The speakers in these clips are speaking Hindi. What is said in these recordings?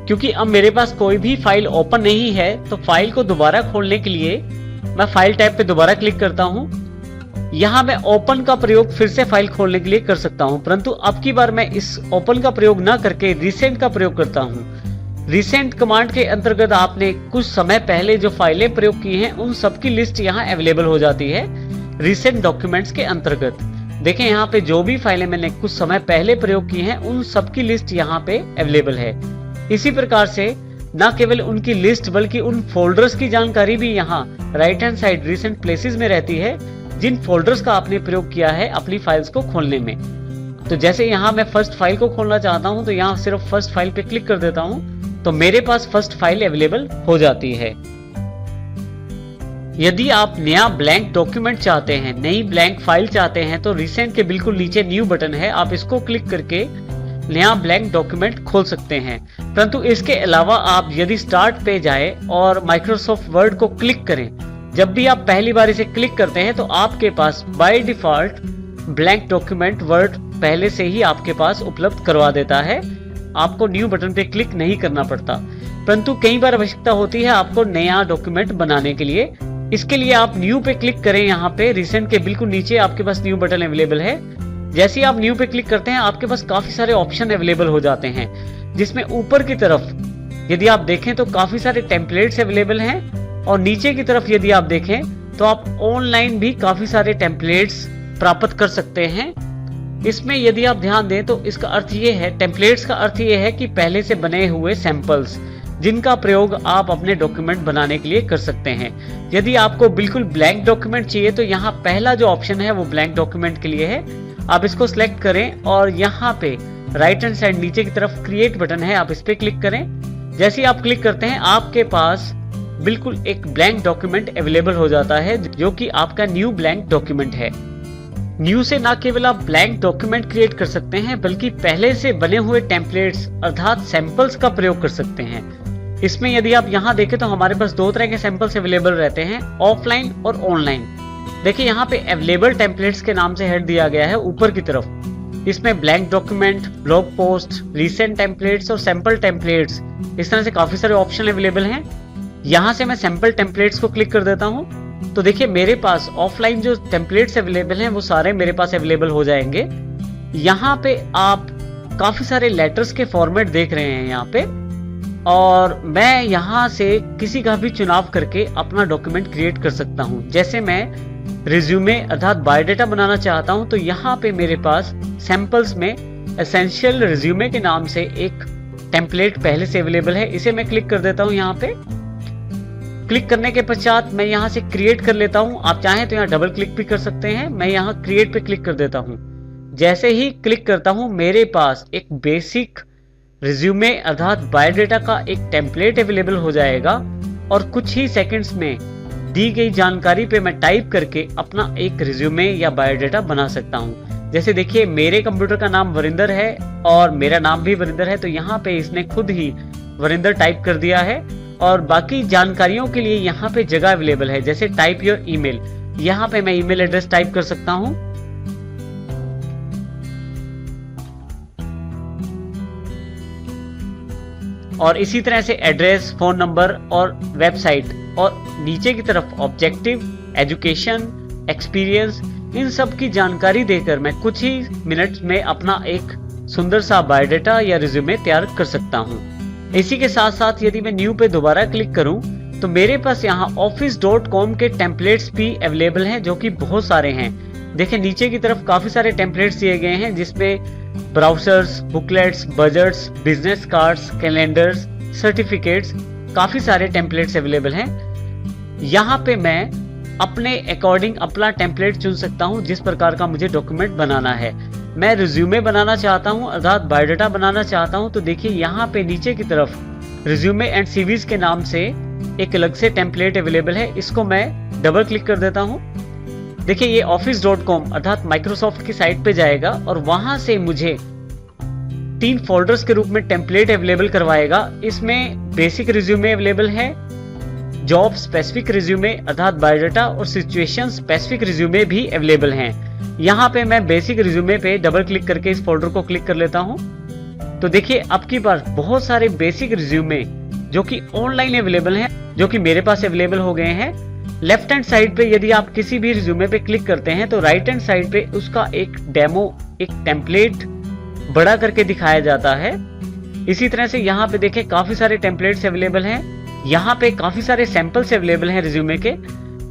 क्योंकि अब मेरे पास कोई भी फाइल ओपन नहीं है, तो फाइल को दोबारा खोलने के लिए मैं फाइल टैब पे दोबारा क्लिक करता हूं। यहां मैं ओपन का प्रयोग फिर से फाइल खोलने के लिए कर सकता हूं, परंतु अब की बार मैं इस ओपन का प्रयोग ना करके रिसेंट का प्रयोग करता हूं। रिसेंट कमांड के अंतर्गत आपने कुछ समय पहले जो फाइलें प्रयोग की हैं उन सबकी लिस्ट यहां अवेलेबल हो जाती है रिसेंट डॉक्यूमेंट्स के अंतर्गत। देखें यहाँ पे जो भी फाइलें मैंने कुछ समय पहले प्रयोग की हैं उन सबकी लिस्ट यहाँ पे अवेलेबल है। इसी प्रकार से न केवल उनकी लिस्ट बल्कि उन फोल्डर्स की जानकारी भी यहाँ right hand side recent places में रहती है, जिन फोल्डर्स का आपने प्रयोग किया है अपनी फाइल्स को खोलने में। तो जैसे यहाँ मैं फर्स्ट फाइल को खोलना चाहता हूँ तो यहाँ सिर्फ फर्स्ट फाइल पे क्लिक कर देता हूँ तो मेरे पास फर्स्ट फाइल अवेलेबल हो जाती है। यदि आप नया ब्लैंक डॉक्यूमेंट चाहते हैं, नई ब्लैंक फाइल चाहते हैं, तो रिसेंट के बिल्कुल नीचे न्यू बटन है, आप इसको क्लिक करके नया ब्लैंक डॉक्यूमेंट खोल सकते हैं। परंतु इसके अलावा आप यदि स्टार्ट पे जाए और माइक्रोसॉफ्ट वर्ड को क्लिक करें, जब भी आप पहली बार इसे क्लिक करते हैं तो आपके पास by default blank document word पहले से ही आपके पास उपलब्ध करवा देता है, आपको न्यू बटन पे क्लिक नहीं करना पड़ता। परंतु कई बार आवश्यकता होती है आपको नया डॉक्यूमेंट बनाने के लिए, इसके लिए आप न्यू पे क्लिक करें। यहाँ पे रिसेंट के बिल्कुल नीचे आपके पास न्यू बटन अवेलेबल है। जैसे ही आप न्यू पे क्लिक करते हैं आपके पास काफी सारे ऑप्शन अवेलेबल हो जाते हैं, जिसमें ऊपर की तरफ यदि आप देखें तो काफी सारे टेम्पलेट्स अवेलेबल हैं और नीचे की तरफ यदि आप देखें तो आप ऑनलाइन भी काफी सारे टेम्पलेट्स प्राप्त कर सकते हैं। इसमें यदि आप ध्यान दें तो इसका अर्थ ये है, टेम्पलेट्स का अर्थ ये है कि पहले से बने हुए सैंपल्स जिनका प्रयोग आप अपने डॉक्यूमेंट बनाने के लिए कर सकते हैं। यदि आपको बिल्कुल ब्लैंक डॉक्यूमेंट चाहिए तो यहाँ पहला जो ऑप्शन है वो ब्लैंक डॉक्यूमेंट के लिए है, आप इसको सिलेक्ट करें और यहाँ पे राइट हैंड साइड नीचे की तरफ क्रिएट बटन है, आप इस पे क्लिक करें। जैसे ही आप क्लिक करते हैं आपके पास बिल्कुल एक ब्लैंक डॉक्यूमेंट अवेलेबल हो जाता है, जो कि आपका न्यू ब्लैंक डॉक्यूमेंट है। न्यू से ना केवल आप ब्लैंक डॉक्यूमेंट क्रिएट कर सकते हैं बल्कि पहले से बने हुए टेम्पलेट्स अर्थात सैंपल्स का प्रयोग कर सकते हैं। इसमें यदि आप यहाँ देखें तो हमारे पास दो तरह के सैंपल्स अवेलेबल रहते हैं, ऑफलाइन और ऑनलाइन। देखिए यहाँ पे अवेलेबल टेम्पलेट्स के नाम से हेड दिया गया है ऊपर की तरफ। इसमें blank document, blog post, recent templates और सैंपल टेम्पलेट्स, इस तरह से काफी सारे ऑप्शन अवेलेबल हैं। यहाँ से मैं सैंपल टेम्पलेट्स को क्लिक कर देता हूँ तो देखिए मेरे पास ऑफलाइन जो टेम्पलेट्स अवेलेबल हैं वो सारे मेरे पास अवेलेबल हो जाएंगे। यहाँ पे आप काफी सारे लेटर्स के फॉर्मेट देख रहे हैं यहाँ पे, और मैं यहाँ से किसी का भी चुनाव करके अपना डॉक्यूमेंट क्रिएट कर सकता हूँ। जैसे मैं रिज्यूमे अर्थात बायोडाटा बनाना चाहता हूँ तो यहाँ पे मेरे पास सैंपल्स में एसेंशियल रिज्यूमे के नाम से एक टेम्पलेट पहले से अवेलेबल है, इसे मैं क्लिक कर देता हूँ। यहाँ पे क्लिक करने के पश्चात मैं यहाँ से क्रिएट कर लेता हूँ। आप चाहें तो यहाँ डबल क्लिक भी कर सकते हैं। मैं यहाँ क्रिएट पे क्लिक कर देता हूँ। जैसे ही क्लिक करता हूँ मेरे पास एक बेसिक रिज्यूमे अर्थात बायोडाटा का एक टेम्पलेट अवेलेबल हो जाएगा और कुछ ही सेकंड्स में दी गई जानकारी पे मैं टाइप करके अपना एक रिज्यूमे या बायोडाटा बना सकता हूँ। जैसे देखिए मेरे कंप्यूटर का नाम वरिंदर है और मेरा नाम भी वरिंदर है, तो यहाँ पे इसने खुद ही वरिंदर टाइप कर दिया है और बाकी जानकारियों के लिए यहाँ पे जगह अवेलेबल है। जैसे टाइप योर ईमेल, यहाँ पे मैं ईमेल एड्रेस टाइप कर सकता हूँ और इसी तरह से एड्रेस, फोन नंबर और वेबसाइट, और नीचे की तरफ ऑब्जेक्टिव, एजुकेशन, एक्सपीरियंस, इन सब की जानकारी देकर मैं कुछ ही मिनट में अपना एक सुंदर सा बायोडाटा या रिज्यूमे तैयार कर सकता हूँ। इसी के साथ साथ यदि मैं न्यू पे दोबारा क्लिक करूं तो मेरे पास यहाँ office.com के टेम्पलेट्स भी अवेलेबल हैं, जो कि बहुत सारे हैं। देखिए नीचे की तरफ काफी सारे टेम्पलेट्स दिए गए हैं, जिसमें browsers, booklets, budgets, business cards, calendars, certificates, काफी सारे टेम्पलेट्स अवेलेबल हैं। यहाँ पे मैं अपने अकॉर्डिंग अपना टेम्पलेट चुन सकता हूँ जिस प्रकार का मुझे डॉक्यूमेंट बनाना है। मैं रिज्यूमे बनाना चाहता हूँ अर्थात बायोडाटा बनाना चाहता हूँ, तो देखिए यहाँ पे नीचे की तरफ रिज्यूमे एंड सीवीज के नाम से एक अलग से टेम्पलेट अवेलेबल है, इसको मैं डबल क्लिक कर देता हूँ। देखिए ये office.com अर्थात माइक्रोसॉफ्ट की साइट पे जाएगा और वहां से मुझे 3 फोल्डर्स के रूप में टेम्पलेट अवेलेबल करवाएगा। इसमें बेसिक रिज्यूमे अवेलेबल है, जॉब स्पेसिफिक रिज्यूमे अर्थात बायोडाटा और सिचुएशन स्पेसिफिक रिज्यूमे भी अवेलेबल हैं। यहाँ पे मैं बेसिक रिज्यूमे पे डबल क्लिक करके इस फोल्डर को क्लिक कर लेता हूँ। तो देखिए अब की बार बहुत सारे बेसिक रिज्यूमे जो कि ऑनलाइन अवेलेबल हैं, जो कि मेरे पास अवेलेबल हो गए हैं। लेफ्ट हैंड साइड पे यदि आप किसी भी रिज्यूमे पे क्लिक करते हैं तो राइट हैंड साइड पे उसका एक डेमो, एक टेम्पलेट बड़ा करके दिखाया जाता है। इसी तरह से यहाँ पे देखें काफी सारे टेम्पलेट्स अवेलेबल हैं। यहाँ पे काफी सारे सैंपल्स अवेलेबल हैं रिज्यूमे के।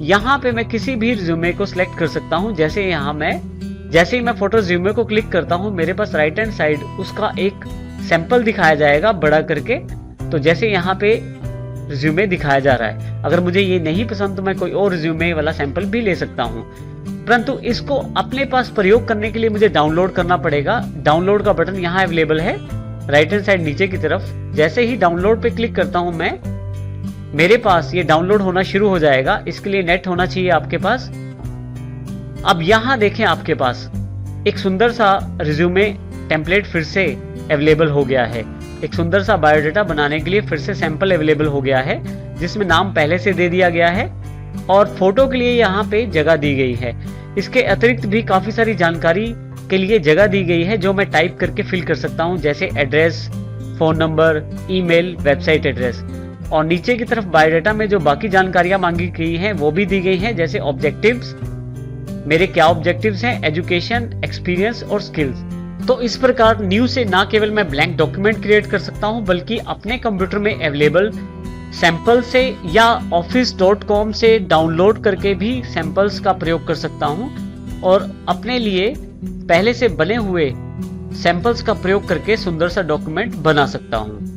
यहाँ पे मैं किसी भी रिज्यूमे को सिलेक्ट कर सकता हूँ। जैसे ही मैं फोटो रिज्यूमे को क्लिक करता हूँ, मेरे पास राइट हैंड साइड उसका एक सैंपल दिखाया जाएगा बड़ा करके। तो जैसे यहाँ पे रिज्यूमे दिखाया जा रहा है, अगर मुझे ये नहीं पसंद तो मैं कोई और रिज्यूमे वाला सैंपल भी ले सकता हूँ। परंतु इसको अपने पास प्रयोग करने के लिए मुझे डाउनलोड करना पड़ेगा। डाउनलोड का बटन यहाँ अवेलेबल है राइट हैंड साइड नीचे की तरफ। जैसे ही डाउनलोड पे क्लिक करता हूँ मैं, मेरे पास ये डाउनलोड होना शुरू हो जाएगा। इसके लिए नेट होना चाहिए आपके पास। अब यहाँ देखें आपके पास एक सुंदर सा रिज्यूमे टेम्पलेट फिर से अवेलेबल हो गया है। एक सुंदर सा बायोडाटा बनाने के लिए फिर से सैंपल अवेलेबल हो गया है, जिसमें नाम पहले से दे दिया गया है और फोटो के लिए यहाँ पे जगह दी गई है। इसके अतिरिक्त भी काफी सारी जानकारी के लिए जगह दी गई है जो मैं टाइप करके फिल कर सकता हूँ, जैसे address, phone number, email, website address. और नीचे की तरफ बायोडाटा में जो बाकी जानकारियां मांगी गई हैं वो भी दी गई हैं, जैसे ऑब्जेक्टिव्स, मेरे क्या ऑब्जेक्टिव्स हैं, एजुकेशन, एक्सपीरियंस और स्किल्स। तो इस प्रकार न्यू से ना केवल मैं ब्लैंक डॉक्यूमेंट क्रिएट कर सकता हूं, बल्कि अपने कंप्यूटर में अवेलेबल सैंपल से या office.com से डाउनलोड करके भी सैंपल्स का प्रयोग कर सकता हूं और अपने लिए पहले से बने हुए सैंपल्स का प्रयोग करके सुंदर सा डॉक्यूमेंट बना सकता हूं।